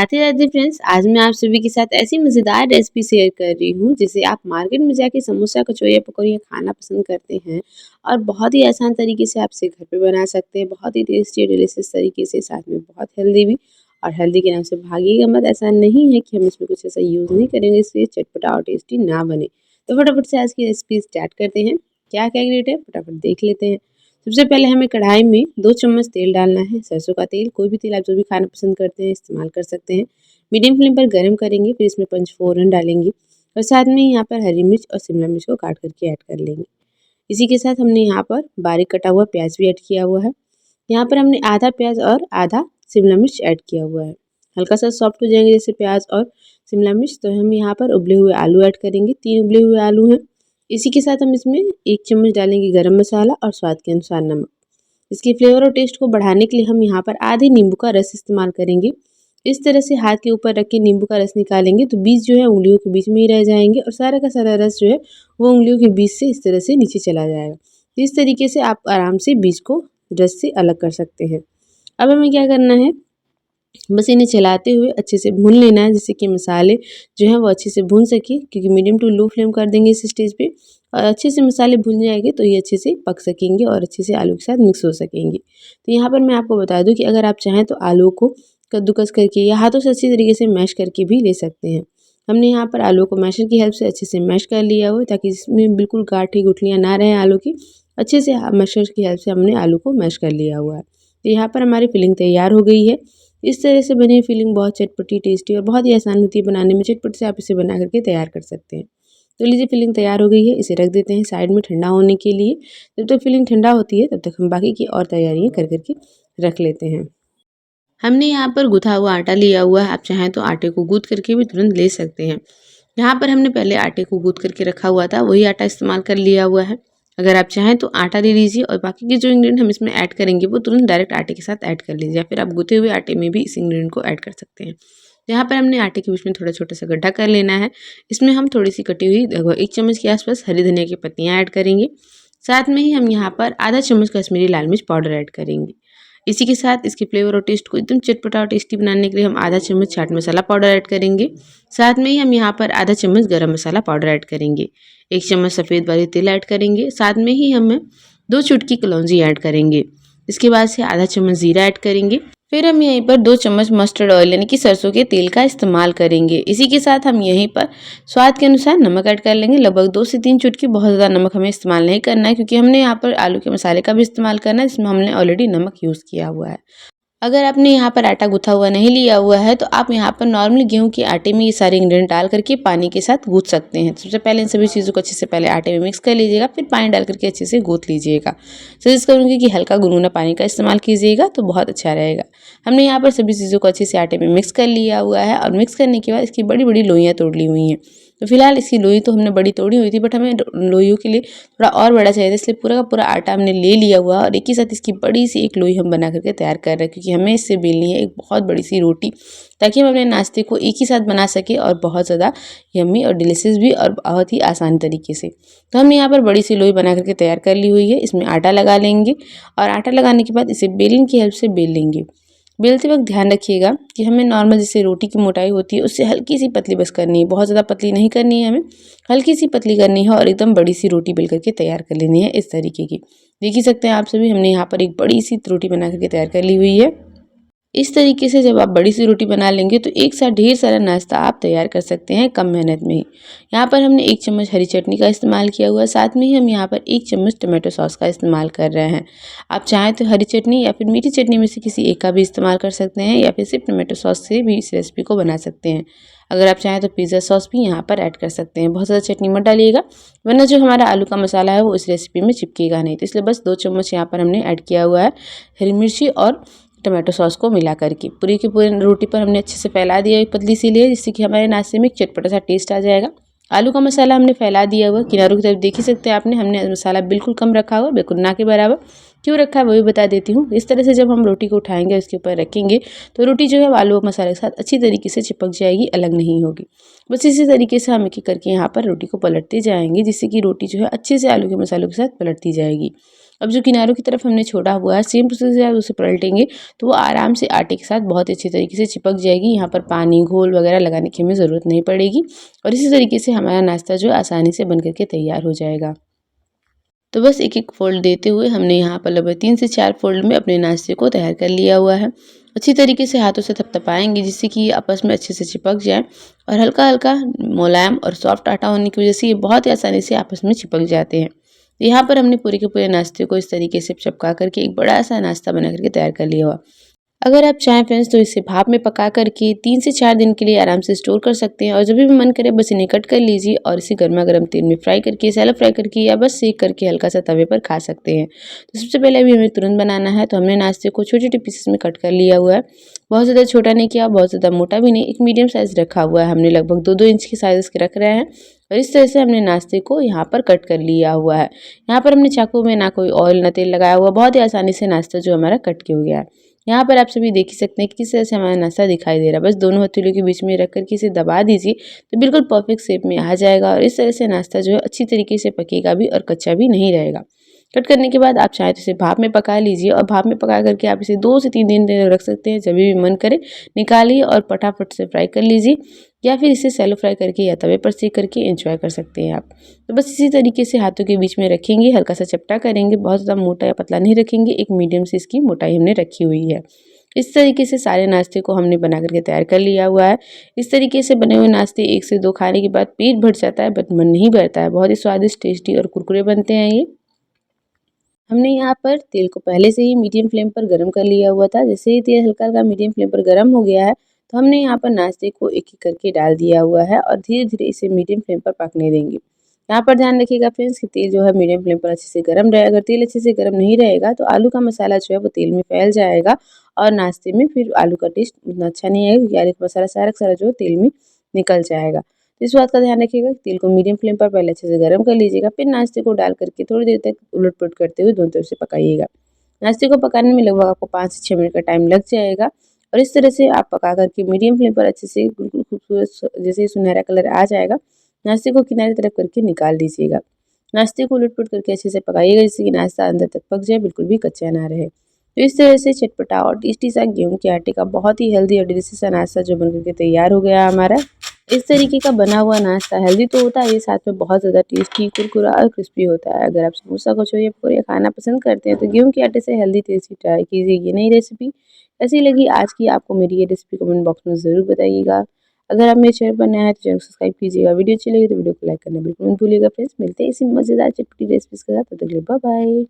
Radhe Radhe friends, आज मैं आप सभी के साथ ऐसी मज़ेदार रेसिपी शेयर कर रही हूँ जिसे आप मार्केट में जाके समोसा कचौड़ियाँ पकौड़ियाँ खाना पसंद करते हैं और बहुत ही आसान तरीके से आप इसे घर पे बना सकते हैं। बहुत ही टेस्टी डिलीशियस तरीके से, साथ में बहुत हेल्दी भी। और हेल्दी के नाम से भागिएगा मत, ऐसा नहीं है कि हम इसमें कुछ ऐसा यूज़ नहीं करेंगे इसलिए चटपटा और टेस्टी ना बने। तो फटाफट से आज की रेसिपी स्टार्ट करते हैं। क्या क्या इंग्रेडिएंट है फटाफट देख लेते हैं। सबसे पहले हमें कढ़ाई में 2 चम्मच तेल डालना है। सरसों का तेल, कोई भी तेल आप जो भी खाना पसंद करते हैं इस्तेमाल कर सकते हैं। मीडियम फ्लेम पर गरम करेंगे, फिर इसमें पंचफोरन डालेंगे और साथ में यहाँ पर हरी मिर्च और शिमला मिर्च को काट करके ऐड कर लेंगे। इसी के साथ हमने यहाँ पर बारीक कटा हुआ प्याज भी ऐड किया हुआ है। यहाँ पर हमने आधा प्याज और आधा शिमला मिर्च ऐड किया हुआ है। हल्का सा सॉफ्ट हो जाएंगे जैसे प्याज और शिमला मिर्च, तो हम यहाँ पर उबले हुए आलू ऐड करेंगे। 3 उबले हुए आलू हैं। इसी के साथ हम इसमें 1 चम्मच डालेंगे गरम मसाला और स्वाद के अनुसार नमक। इसके फ्लेवर और टेस्ट को बढ़ाने के लिए हम यहाँ पर आधे नींबू का रस इस्तेमाल करेंगे। इस तरह से हाथ के ऊपर रख के नींबू का रस निकालेंगे तो बीज जो है उंगलियों के बीच में ही रह जाएंगे और सारा का सारा रस जो है वो उंगलियों के बीच से इस तरह से नीचे चला जाएगा। तो इस तरीके से आप आराम से बीज को रस से अलग कर सकते हैं। अब हमें क्या करना है, बस इन्हें चलाते हुए अच्छे से भून लेना है जिससे कि मसाले जो हैं वो अच्छे से भून सके, क्योंकि मीडियम टू लो फ्लेम कर देंगे इस स्टेज पे और अच्छे से मसाले भून जाएंगे तो ये अच्छे से पक सकेंगे और अच्छे से आलू के साथ मिक्स हो सकेंगे। तो यहाँ पर मैं आपको बता दूँ कि अगर आप चाहें तो आलू को कद्दूकस करके या हाथों से अच्छी तरीके से मैश करके भी ले सकते हैं। हमने यहाँ पर आलू को मैशर की हेल्प से अच्छे से मैश कर लिया हुआ ताकि इसमें बिल्कुल गाठी गुठलियाँ ना रहें आलू की। अच्छे से मैशर की हेल्प से हमने आलू को मैश कर लिया हुआ है। तो यहाँ पर हमारी फिलिंग तैयार हो गई है। इस तरह से बनी हुई फिलिंग बहुत चटपटी, टेस्टी और बहुत ही आसान होती है बनाने में। झटपट से आप इसे बना करके तैयार कर सकते हैं। तो लीजिए फिलिंग तैयार हो गई है, इसे रख देते हैं साइड में ठंडा होने के लिए। जब तक फिलिंग ठंडा होती है तब तक हम बाकी की और तैयारियां कर करके रख लेते हैं। हमने यहाँ पर गूथा हुआ आटा लिया हुआ है। आप चाहें तो आटे को गूथ करके भी तुरंत ले सकते हैं। यहाँ पर हमने पहले आटे को गूथ करके रखा हुआ था, वही आटा इस्तेमाल कर लिया हुआ है। अगर आप चाहें तो आटा ले लीजिए और बाकी के जो इंग्रेडिएंट हम इसमें ऐड करेंगे वो तुरंत डायरेक्ट आटे के साथ ऐड कर लीजिए, या फिर आप गूथे हुए आटे में भी इस इंग्रेडिएंट को ऐड कर सकते हैं। यहाँ पर हमने आटे के बीच में थोड़ा छोटा सा गड्ढा कर लेना है। इसमें हम थोड़ी सी कटी हुई लगभग 1 चम्मच के आसपास हरी धनिया की पत्तियाँ ऐड करेंगे। साथ में ही हम यहाँ पर आधा चम्मच कश्मीरी लाल मिर्च पाउडर ऐड करेंगे। इसी के साथ इसके फ्लेवर और टेस्ट को एकदम चटपटा और टेस्टी बनाने के लिए हम आधा चम्मच चाट मसाला पाउडर ऐड करेंगे। साथ में ही हम यहाँ पर आधा चम्मच गरम मसाला पाउडर ऐड करेंगे। 1 चम्मच सफ़ेद वाली तिल ऐड करेंगे। साथ में ही हम 2 चुटकी कलौंजी ऐड करेंगे। इसके बाद से आधा चम्मच जीरा ऐड करेंगे। फिर हम यहीं पर 2 चम्मच मस्टर्ड ऑयल यानी कि सरसों के तेल का इस्तेमाल करेंगे। इसी के साथ हम यहीं पर स्वाद के अनुसार नमक ऐड कर लेंगे। लगभग 2 से 3 चुटकी, बहुत ज़्यादा नमक हमें इस्तेमाल नहीं करना है क्योंकि हमने यहाँ पर आलू के मसाले का भी इस्तेमाल करना है जिसमें हमने ऑलरेडी नमक यूज़ किया हुआ है। अगर आपने यहाँ पर आटा गूथा हुआ नहीं लिया हुआ है तो आप यहाँ पर नॉर्मल गेहूं के आटे में ये सारे इंग्रेडिएंट डाल करके पानी के साथ गूथ सकते हैं। सबसे पहले इन सभी चीज़ों को अच्छे से पहले आटे में मिक्स कर लीजिएगा, फिर पानी डाल करके अच्छे से गूथ लीजिएगा। सजेस्ट करूँगी कि हल्का गुनगुना पानी का इस्तेमाल कीजिएगा तो बहुत अच्छा रहेगा। हमने यहाँ पर सभी चीज़ों को अच्छे से आटे में मिक्स कर लिया हुआ है और मिक्स करने के बाद इसकी बड़ी बड़ी लोइयाँ तोड़ ली हुई हैं। तो फिलहाल इसकी लोई तो हमने बड़ी तोड़ी हुई थी, बट हमें लोइयों के लिए थोड़ा और बड़ा चाहिए था, इसलिए पूरा का पूरा आटा हमने ले लिया हुआ और एक ही साथ इसकी बड़ी सी एक लोई हम बना करके तैयार कर रहे हैं, क्योंकि हमें इससे बेलनी है एक बहुत बड़ी सी रोटी, ताकि हम अपने नाश्ते को एक ही साथ बना सके और बहुत ज़्यादा यम्मी और डिलीशियस भी और बहुत ही आसान तरीके से। तो हमने यहाँ पर बड़ी सी लोई बना करके तैयार कर ली हुई है। इसमें आटा लगा लेंगे और आटा लगाने के बाद इसे बेलन की हेल्प से बेल लेंगे। बेलते वक्त ध्यान रखिएगा कि हमें नॉर्मल जैसे रोटी की मोटाई होती है उससे हल्की सी पतली बस करनी है, बहुत ज़्यादा पतली नहीं करनी है, हमें हल्की सी पतली करनी है और एकदम बड़ी सी रोटी बेल करके तैयार कर लेनी है इस तरीके की। देख ही सकते हैं आप सभी, हमने यहाँ पर एक बड़ी सी रोटी बना करके तैयार कर ली हुई है। इस तरीके से जब आप बड़ी सी रोटी बना लेंगे तो एक साथ ढेर सारा नाश्ता आप तैयार कर सकते हैं कम मेहनत में ही। यहाँ पर हमने 1 चम्मच हरी चटनी का इस्तेमाल किया हुआ है। साथ में ही हम यहाँ पर 1 चम्मच टमाटो सॉस का इस्तेमाल कर रहे हैं। आप चाहें तो हरी चटनी या फिर मीठी चटनी में से किसी एक का भी इस्तेमाल कर सकते हैं, या फिर सिर्फ टमाटो सॉस से भी इस रेसिपी को बना सकते हैं। अगर आप चाहें तो पिज़्ज़ा सॉस भी यहाँ पर ऐड कर सकते हैं। बहुत ज़्यादा चटनी मत डालिएगा वरना जो हमारा आलू का मसाला है वो इस रेसिपी में चिपकेगा नहीं। तो इसलिए बस 2 चम्मच यहाँ पर हमने ऐड किया हुआ है हरी मिर्ची और टमाटो सॉस को मिला करके पूरी की पूरी रोटी पर हमने अच्छे से फैला दिया एक पतली सी लेयर, जिससे कि हमारे नाश्ते में एक चटपटा सा टेस्ट आ जाएगा। आलू का मसाला हमने फैला दिया हुआ किनारों की तरफ, देख ही सकते हैं आपने, हमने मसाला बिल्कुल कम रखा हुआ, बिल्कुल ना के बराबर। क्यों रखा है वो भी बता देती हूँ। इस तरह से जब हम रोटी को उठाएंगे उसके ऊपर रखेंगे तो रोटी जो है आलू और मसाले के साथ अच्छी तरीके से चिपक जाएगी, अलग नहीं होगी। बस इसी तरीके से हम एक एक करके यहाँ पर रोटी को पलटते जाएंगे, जिससे कि रोटी जो है अच्छे से आलू के मसालों के साथ पलटती जाएगी। अब जो किनारों की तरफ हमने छोड़ा हुआ है सेम प्रोसेस से आप उसे पलटेंगे तो वो आराम से आटे के साथ बहुत अच्छी तरीके से चिपक जाएगी। यहाँ पर पानी घोल वगैरह लगाने की हमें ज़रूरत नहीं पड़ेगी और इसी तरीके से हमारा नाश्ता जो है आसानी से बन करके तैयार हो जाएगा। तो बस एक-एक फ़ोल्ड देते हुए हमने यहाँ पर लगभग 3 से 4 फ़ोल्ड में अपने नाश्ते को तैयार कर लिया हुआ है। अच्छी तरीके से हाथों से थपथपाएँगे जिससे कि ये आपस में अच्छे से चिपक जाए और हल्का-हल्का मुलायम और सॉफ्ट आटा होने की वज़ह से ये बहुत ही आसानी से आपस में चिपक जाते हैं। तो यहाँ पर हमने पूरे के पूरे नाश्ते को इस तरीके से चिपका करके एक बड़ा-सा नाश्ता बना करके तैयार कर लिया हुआ। अगर आप चाहें फ्रेंड्स तो इसे भाप में पका करके 3 से 4 दिन के लिए आराम से स्टोर कर सकते हैं और जब भी मन करे बस इन्हें कट कर लीजिए और इसे गर्मा-गर्म तेल में फ्राई करके, शैलो फ्राई करके या बस सेक करके हल्का-सा तवे पर खा सकते हैं। तो सबसे पहले अभी हमें तुरंत बनाना है तो हमने नाश्ते को छोटे-छोटे पीसेस में कट कर लिया हुआ है। बहुत ज़्यादा छोटा नहीं किया, बहुत ज़्यादा मोटा भी नहीं, एक मीडियम साइज़ रखा हुआ है। हमने लगभग 2-2 इंच के साइज़ के रख रहे हैं और इस तरह से हमने नाश्ते को यहाँ पर कट कर लिया हुआ है। यहाँ पर हमने चाकू में ना कोई ऑयल ना तेल लगाया हुआ, बहुत ही आसानी से नाश्ता जो हमारा कट के हो गया है। यहाँ पर आप सभी देख ही सकते हैं कि किस तरह से हमारा नाश्ता दिखाई दे रहा है। बस दोनों हथेलियों के बीच में रख कर के इसे दबा दीजिए तो बिल्कुल परफेक्ट शेप में आ जाएगा और इस तरह से नाश्ता जो है अच्छी तरीके से पकेगा भी और कच्चा भी नहीं रहेगा। कट करने के बाद आप चाहें तो इसे भाप में पका लीजिए और भाप में पका करके आप इसे 2 से 3 दिन तक रख सकते हैं। जब भी मन करे निकालिए और फटाफट से फ्राई कर लीजिए या फिर इसे शैलो फ्राई करके या तवे पर सेक करके एंजॉय कर सकते हैं आप। तो बस इसी तरीके से हाथों के बीच में रखेंगे, हल्का सा चपटा करेंगे, बहुत ज़्यादा मोटा या पतला नहीं रखेंगे, एक मीडियम से इसकी मोटाई हमने रखी हुई है। इस तरीके से सारे नाश्ते को हमने बना करके तैयार कर लिया हुआ है। इस तरीके से बने हुए नाश्ते 1 से 2 खाने के बाद पेट भर जाता है बट मन नहीं भरता है। बहुत ही स्वादिष्ट, टेस्टी और कुरकुरे बनते हैं ये। हमने यहाँ पर तेल को पहले से ही मीडियम फ्लेम पर गरम कर लिया हुआ था। जैसे ही तेल हल्का-हल्का मीडियम फ्लेम पर गरम हो गया है, तो हमने यहाँ पर नाश्ते को एक-एक करके डाल दिया हुआ है और धीरे-धीरे इसे मीडियम फ्लेम पर पकने देंगे। यहाँ पर ध्यान रखिएगा फ्रेंड्स कि तेल जो है मीडियम फ्लेम पर अच्छे से गरम रहे। अगर तेल अच्छे से गरम नहीं रहेगा तो आलू का मसाला जो है वो तेल में फैल जाएगा और नाश्ते में फिर आलू का टेस्ट उतना अच्छा नहीं आएगा क्योंकि आलू का मसाला सारा का सारा जो है तेल में निकल जाएगा। तो इस बात का ध्यान रखिएगा कि तेल को मीडियम फ्लेम पर पहले अच्छे से गरम कर लीजिएगा, फिर नाश्ते को डाल करके थोड़ी देर तक उलट-पुलट करते हुए दोनों तरफ से पकाइएगा। नाश्ते को पकाने में लगभग आपको 5 से 6 मिनट का टाइम लग जाएगा और इस तरह से आप पका करके मीडियम फ्लेम पर अच्छे से बिल्कुल खूबसूरत जैसे ही सुनहरा कलर आ जाएगा, नाश्ते को किनारे तरफ करके निकाल दीजिएगा। नाश्ते को उलट-पुलट करके अच्छे से पकाइएगा जिससे कि नाश्ता अंदर तक पक जाए, बिल्कुल भी कच्चा ना रहे। तो इस तरह से चटपटा और टेस्टी सा गेहूँ के आटे का बहुत ही हेल्दी और डिलीशियस सा नाश्ता जो बन कर के तैयार हो गया हमारा। इस तरीके का बना हुआ नाश्ता हेल्दी तो होता है, ये साथ में बहुत ज़्यादा टेस्टी, कुरकुरा और क्रिस्पी होता है। अगर आप समोसा, कचौड़ी या पकौड़ियाँ खाना पसंद करते हैं तो गेहूँ के आटे से हेल्दी टेस्टी ट्राई कीजिए ये नई रेसिपी। कैसी लगी आज की आपको मेरी ये रेसिपी कमेंट बॉक्स में ज़रूर बताइएगा। अगर आप मेरे चैनल पर नए हैं तो चैनल को सब्सक्राइब कीजिएगा। वीडियो अच्छी लगी तो वीडियो को लाइक करना बिल्कुल मत भूलिएगा फ्रेंड्स। मिलते हैं इसी मज़ेदार चटपटी रेसिपीज़ के साथ, तब तक के लिए बाय बाय।